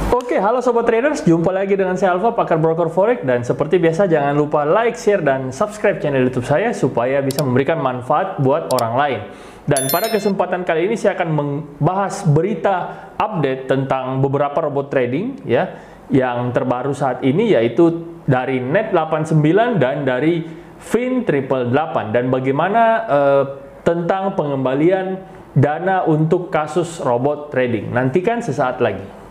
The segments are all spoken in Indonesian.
Oke, halo Sobat Traders, jumpa lagi dengan saya Alfa, pakar broker forex, dan seperti biasa jangan lupa like, share, dan subscribe channel YouTube saya supaya bisa memberikan manfaat buat orang lain. Dan pada kesempatan kali ini saya akan membahas berita update tentang beberapa robot trading ya yang terbaru saat ini, yaitu dari Net89 dan dari Fin888, dan bagaimana tentang pengembalian dana untuk kasus robot trading. Nantikan sesaat lagi.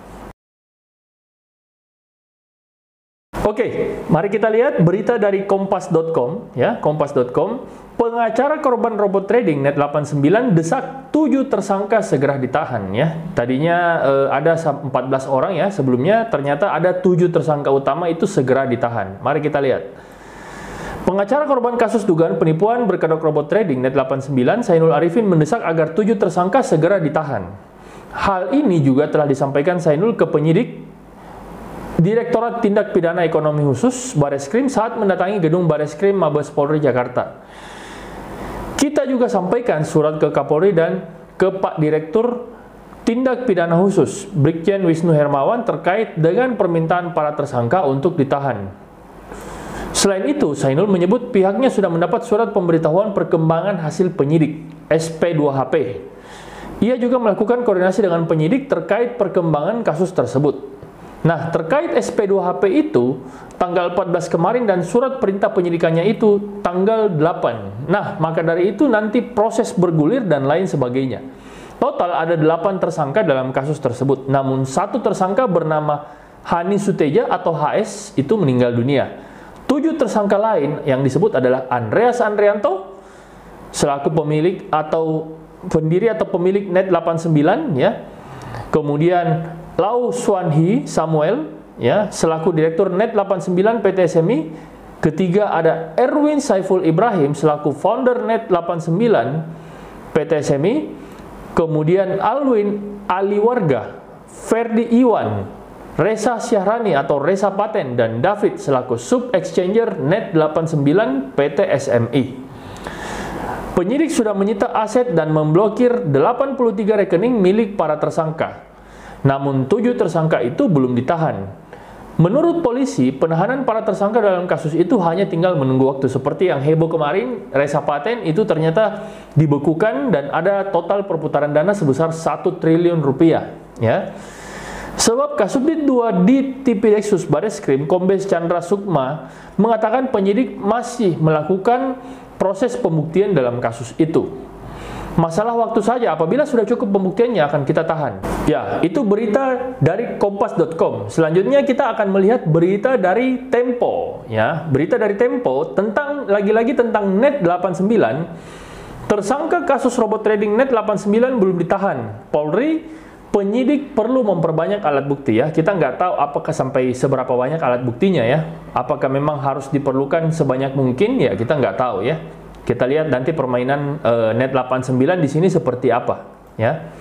Oke, mari kita lihat berita dari kompas.com ya, kompas.com. Pengacara korban robot trading Net89 desak 7 tersangka segera ditahan ya. Tadinya ada 14 orang ya, sebelumnya ternyata ada 7 tersangka utama itu segera ditahan. Mari kita lihat. Pengacara korban kasus dugaan penipuan berkedok robot trading Net89, Sainul Arifin, mendesak agar 7 tersangka segera ditahan. Hal ini juga telah disampaikan Sainul ke penyidik Direktorat Tindak Pidana Ekonomi Khusus Bareskrim saat mendatangi gedung Bareskrim Mabes Polri Jakarta. Kita juga sampaikan surat ke Kapolri dan ke Pak Direktur Tindak Pidana Khusus Brigjen Wisnu Hermawan terkait dengan permintaan para tersangka untuk ditahan. Selain itu, Sainul menyebut pihaknya sudah mendapat surat pemberitahuan perkembangan hasil penyidik SP2HP. Ia juga melakukan koordinasi dengan penyidik terkait perkembangan kasus tersebut. Nah, terkait SP2HP itu, tanggal 14 kemarin dan surat perintah penyidikannya itu tanggal 8. Nah, maka dari itu nanti proses bergulir dan lain sebagainya. Total ada 8 tersangka dalam kasus tersebut. Namun, satu tersangka bernama Hani Suteja atau HS itu meninggal dunia. 7 tersangka lain yang disebut adalah Andreas Andrianto, selaku pemilik atau pendiri atau pemilik Net89 ya. Kemudian Lau Swanhi Samuel ya, selaku direktur Net89 PT SMI. Ketiga ada Erwin Saiful Ibrahim selaku founder Net89 PT SMI. Kemudian Alwin Aliwarga, Ferdi Iwan, Reza Syahrani atau Reza Paten, dan David selaku sub exchanger Net89 PT SMI. Penyidik sudah menyita aset dan memblokir 83 rekening milik para tersangka. Namun 7 tersangka itu belum ditahan. Menurut polisi, penahanan para tersangka dalam kasus itu hanya tinggal menunggu waktu. Seperti yang heboh kemarin, Reza Paten itu ternyata dibekukan dan ada total perputaran dana sebesar 1 triliun rupiah ya. Sebab Kasubdit 2 di Tipideksus Bareskrim, Kombes Chandra Sukma, mengatakan penyidik masih melakukan proses pembuktian dalam kasus itu. Masalah waktu saja, apabila sudah cukup pembuktiannya akan kita tahan. Ya, itu berita dari kompas.com. Selanjutnya kita akan melihat berita dari Tempo ya. Berita dari Tempo tentang lagi-lagi tentang Net89. Tersangka kasus robot trading Net89 belum ditahan. Polri, penyidik perlu memperbanyak alat bukti ya. Kita nggak tahu apakah sampai seberapa banyak alat buktinya ya. Apakah memang harus diperlukan sebanyak mungkin ya, kita nggak tahu ya. Kita lihat nanti permainan Net89 di sini seperti apa ya.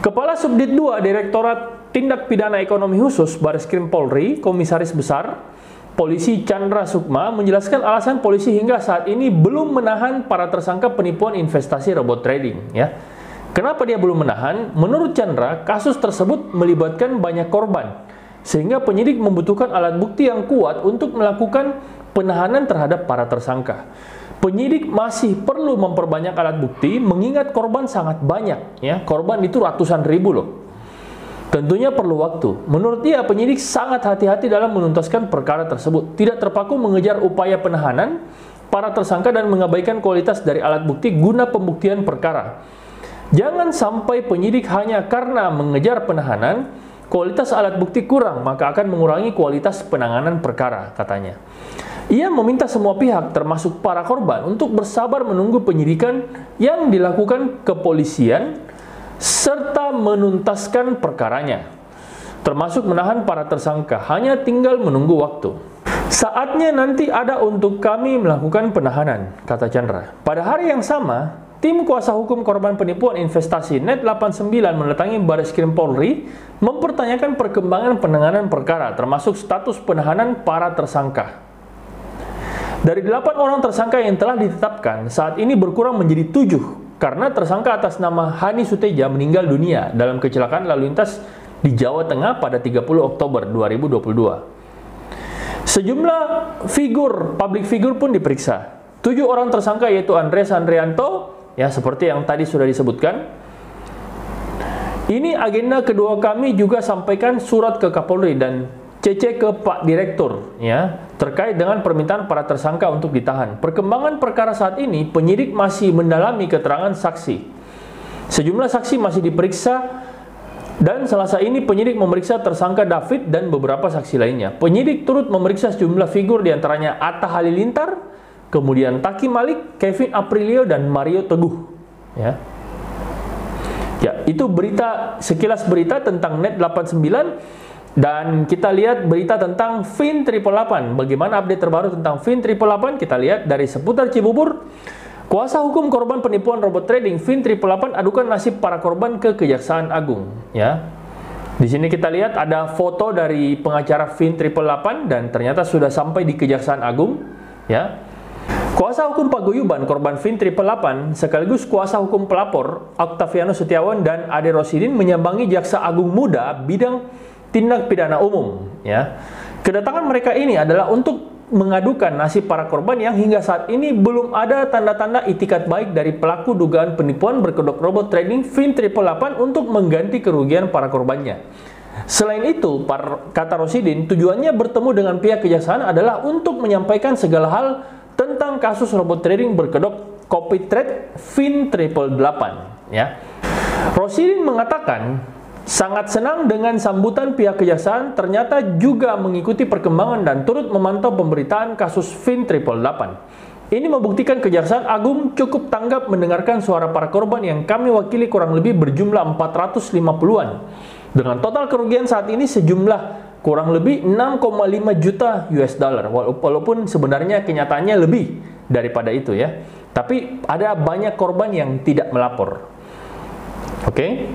Kepala Subdit 2 Direktorat Tindak Pidana Ekonomi Khusus Bareskrim Polri, Komisaris Besar Polisi Chandra Sukma, menjelaskan alasan polisi hingga saat ini belum menahan para tersangka penipuan investasi robot trading ya. Kenapa dia belum menahan? Menurut Chandra, kasus tersebut melibatkan banyak korban sehingga penyidik membutuhkan alat bukti yang kuat untuk melakukan penahanan terhadap para tersangka. Penyidik masih perlu memperbanyak alat bukti mengingat korban sangat banyak ya. Korban itu ratusan ribu loh. Tentunya perlu waktu. Menurut dia, penyidik sangat hati-hati dalam menuntaskan perkara tersebut. Tidak terpaku mengejar upaya penahanan para tersangka dan mengabaikan kualitas dari alat bukti guna pembuktian perkara. Jangan sampai penyidik hanya karena mengejar penahanan, kualitas alat bukti kurang, maka akan mengurangi kualitas penanganan perkara, katanya. Ia meminta semua pihak, termasuk para korban, untuk bersabar menunggu penyidikan yang dilakukan kepolisian serta menuntaskan perkaranya, termasuk menahan para tersangka. Hanya tinggal menunggu waktu. Saatnya nanti ada untuk kami melakukan penahanan, kata Chandra. Pada hari yang sama, tim kuasa hukum korban penipuan investasi Net89 mendatangi Bareskrim Polri mempertanyakan perkembangan penanganan perkara, termasuk status penahanan para tersangka. Dari 8 orang tersangka yang telah ditetapkan, saat ini berkurang menjadi 7 karena tersangka atas nama Hani Suteja meninggal dunia dalam kecelakaan lalu lintas di Jawa Tengah pada 30 Oktober 2022. Sejumlah public figure pun diperiksa. 7 orang tersangka yaitu Andreas Andrianto, ya seperti yang tadi sudah disebutkan. Ini agenda kedua kami juga sampaikan surat ke Kapolri dan CC ke Pak Direktur, ya, terkait dengan permintaan para tersangka untuk ditahan. Perkembangan perkara saat ini, penyidik masih mendalami keterangan saksi. Sejumlah saksi masih diperiksa. Dan Selasa ini penyidik memeriksa tersangka David dan beberapa saksi lainnya. Penyidik turut memeriksa sejumlah figur diantaranya Atta Halilintar, kemudian Taki Malik, Kevin Aprilio, dan Mario Teguh. Ya, itu sekilas berita tentang Net 89. Dan kita lihat berita tentang Fin 888. Bagaimana update terbaru tentang Fin 888? Kita lihat dari seputar Cibubur. Kuasa hukum korban penipuan robot trading Fin 888 adukan nasib para korban ke Kejaksaan Agung. Ya, di sini kita lihat ada foto dari pengacara Fin 888 dan ternyata sudah sampai di Kejaksaan Agung. Ya, kuasa hukum paguyuban korban Fin 888 sekaligus kuasa hukum pelapor Octavianus Setiawan dan Ade Rosidin menyambangi Jaksa Agung Muda bidang tindak pidana umum. Ya, kedatangan mereka ini adalah untuk mengadukan nasib para korban yang hingga saat ini belum ada tanda-tanda itikat baik dari pelaku dugaan penipuan berkedok robot trading Fin 888 untuk mengganti kerugian para korbannya. Selain itu, kata Rosidin, tujuannya bertemu dengan pihak kejaksaan adalah untuk menyampaikan segala hal tentang kasus robot trading berkedok Copytrade Fin 888. Ya, Rosidin mengatakan sangat senang dengan sambutan pihak kejaksaan, ternyata juga mengikuti perkembangan dan turut memantau pemberitaan kasus Fin 888. Ini membuktikan Kejaksaan Agung cukup tanggap mendengarkan suara para korban yang kami wakili kurang lebih berjumlah 450-an. Dengan total kerugian saat ini sejumlah kurang lebih 6,5 juta US dollar. Walaupun sebenarnya kenyataannya lebih daripada itu ya. Tapi ada banyak korban yang tidak melapor. Oke.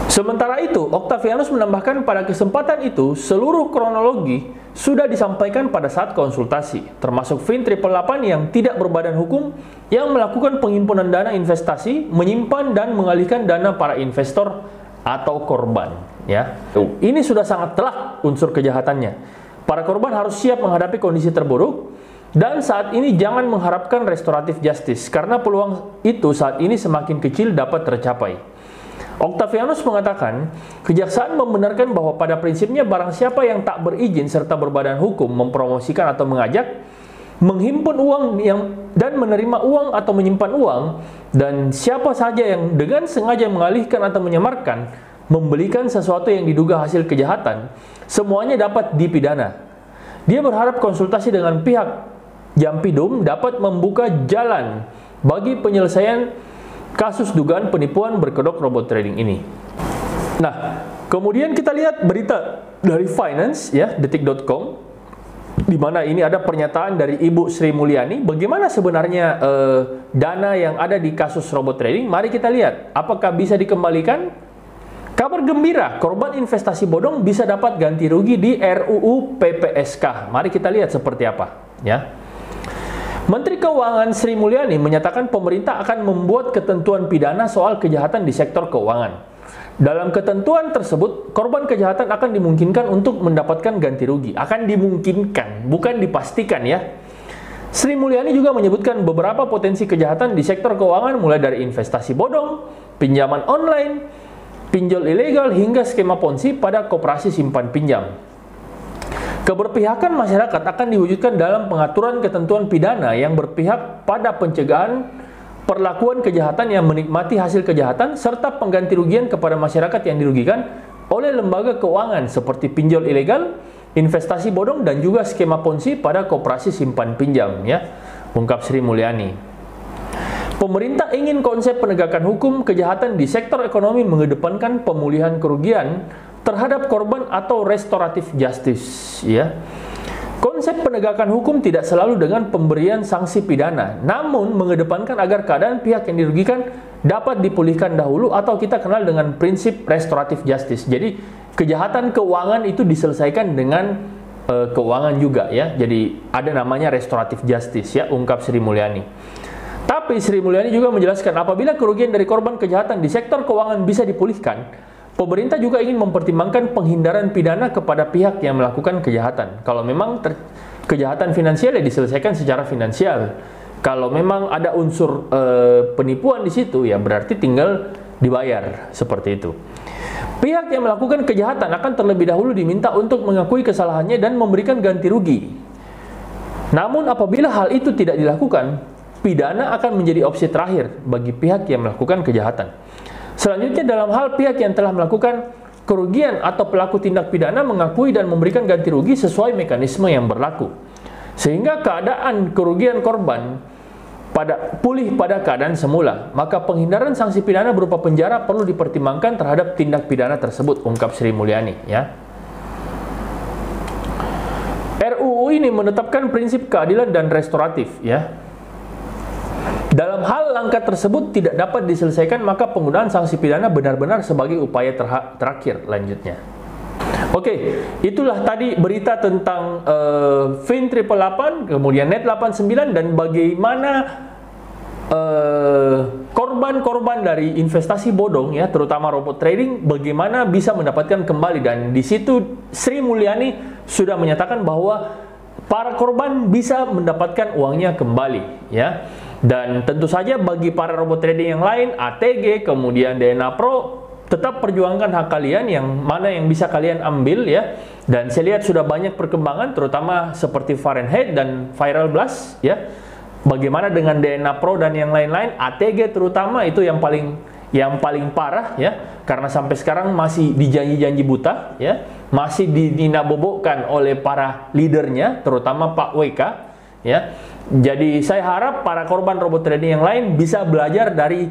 Sementara itu, Octavianus menambahkan pada kesempatan itu, seluruh kronologi sudah disampaikan pada saat konsultasi, termasuk Fin 888 yang tidak berbadan hukum, yang melakukan penghimpunan dana investasi, menyimpan dan mengalihkan dana para investor atau korban. Ya, ini sudah sangat telak unsur kejahatannya. Para korban harus siap menghadapi kondisi terburuk, dan saat ini jangan mengharapkan restoratif justice, karena peluang itu saat ini semakin kecil dapat tercapai. Octavianus mengatakan, kejaksaan membenarkan bahwa pada prinsipnya barang siapa yang tak berizin serta berbadan hukum mempromosikan atau mengajak, menghimpun uang dan menerima uang atau menyimpan uang, dan siapa saja yang dengan sengaja mengalihkan atau menyamarkan, membelikan sesuatu yang diduga hasil kejahatan, semuanya dapat dipidana. Dia berharap konsultasi dengan pihak Jampidum dapat membuka jalan bagi penyelesaian kasus dugaan penipuan berkedok robot trading ini. Nah, kemudian kita lihat berita dari Finance ya, detik.com, di mana ini ada pernyataan dari Ibu Sri Mulyani. Bagaimana sebenarnya dana yang ada di kasus robot trading? Mari kita lihat, apakah bisa dikembalikan? Kabar gembira, korban investasi bodong bisa dapat ganti rugi di RUU PPSK. Mari kita lihat seperti apa ya. Menteri Keuangan Sri Mulyani menyatakan pemerintah akan membuat ketentuan pidana soal kejahatan di sektor keuangan. Dalam ketentuan tersebut, korban kejahatan akan dimungkinkan untuk mendapatkan ganti rugi. Akan dimungkinkan, bukan dipastikan ya. Sri Mulyani juga menyebutkan beberapa potensi kejahatan di sektor keuangan mulai dari investasi bodong, pinjaman online, pinjol ilegal hingga skema ponzi pada koperasi simpan pinjam. Keberpihakan masyarakat akan diwujudkan dalam pengaturan ketentuan pidana yang berpihak pada pencegahan perlakuan kejahatan yang menikmati hasil kejahatan serta pengganti rugian kepada masyarakat yang dirugikan oleh lembaga keuangan seperti pinjol ilegal, investasi bodong dan juga skema ponzi pada koperasi simpan pinjam ya, ungkap Sri Mulyani. Pemerintah ingin konsep penegakan hukum kejahatan di sektor ekonomi mengedepankan pemulihan kerugian terhadap korban atau restoratif justice ya. Konsep penegakan hukum tidak selalu dengan pemberian sanksi pidana, namun mengedepankan agar keadaan pihak yang dirugikan dapat dipulihkan dahulu atau kita kenal dengan prinsip restoratif justice. Jadi kejahatan keuangan itu diselesaikan dengan keuangan juga ya. Jadi ada namanya restoratif justice ya, ungkap Sri Mulyani. Tapi Sri Mulyani juga menjelaskan apabila kerugian dari korban kejahatan di sektor keuangan bisa dipulihkan, Pemerintah juga ingin mempertimbangkan penghindaran pidana kepada pihak yang melakukan kejahatan. Kalau memang kejahatan finansial ya diselesaikan secara finansial. Kalau memang ada unsur penipuan di situ ya berarti tinggal dibayar seperti itu. Pihak yang melakukan kejahatan akan terlebih dahulu diminta untuk mengakui kesalahannya dan memberikan ganti rugi. Namun apabila hal itu tidak dilakukan, pidana akan menjadi opsi terakhir bagi pihak yang melakukan kejahatan. Selanjutnya dalam hal pihak yang telah melakukan kerugian atau pelaku tindak pidana mengakui dan memberikan ganti rugi sesuai mekanisme yang berlaku. Sehingga keadaan kerugian korban pulih pada keadaan semula, maka penghindaran sanksi pidana berupa penjara perlu dipertimbangkan terhadap tindak pidana tersebut, ungkap Sri Mulyani, ya. RUU ini menetapkan prinsip keadilan dan restoratif, ya. Dalam hal langkah tersebut tidak dapat diselesaikan, maka penggunaan sanksi pidana benar-benar sebagai upaya terakhir lanjutnya. Oke, itulah tadi berita tentang Fin 888, kemudian Net 89, dan bagaimana korban-korban dari investasi bodong, ya, terutama robot trading, bagaimana bisa mendapatkan kembali. Dan di situ Sri Mulyani sudah menyatakan bahwa para korban bisa mendapatkan uangnya kembali, ya. Dan tentu saja bagi para robot trading yang lain, ATG, kemudian DNA Pro, tetap perjuangkan hak kalian yang mana yang bisa kalian ambil, ya. Dan saya lihat sudah banyak perkembangan terutama seperti Fahrenheit dan Viral Blast, ya. Bagaimana dengan DNA Pro dan yang lain-lain, ATG terutama itu yang paling parah, ya. Karena sampai sekarang masih dijanji-janji buta, ya. Masih dinabobokkan oleh para leadernya terutama Pak WK, ya. Jadi saya harap para korban robot trading yang lain bisa belajar dari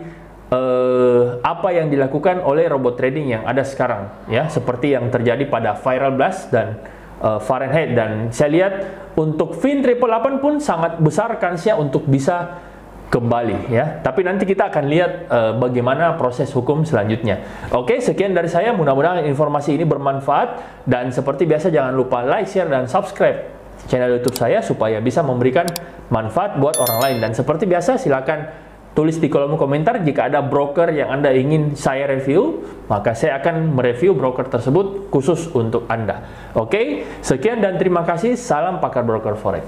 apa yang dilakukan oleh robot trading yang ada sekarang, ya, seperti yang terjadi pada Viral Blast dan Fahrenheit. Dan saya lihat untuk Fin 888 pun sangat besar kansnya untuk bisa kembali, ya. Tapi nanti kita akan lihat bagaimana proses hukum selanjutnya. Oke, sekian dari saya, mudah-mudahan informasi ini bermanfaat, dan seperti biasa jangan lupa like, share, dan subscribe channel YouTube saya supaya bisa memberikan manfaat buat orang lain. Dan seperti biasa silakan tulis di kolom komentar jika ada broker yang Anda ingin saya review, maka saya akan mereview broker tersebut khusus untuk Anda. Oke, sekian dan terima kasih. Salam pakar broker forex.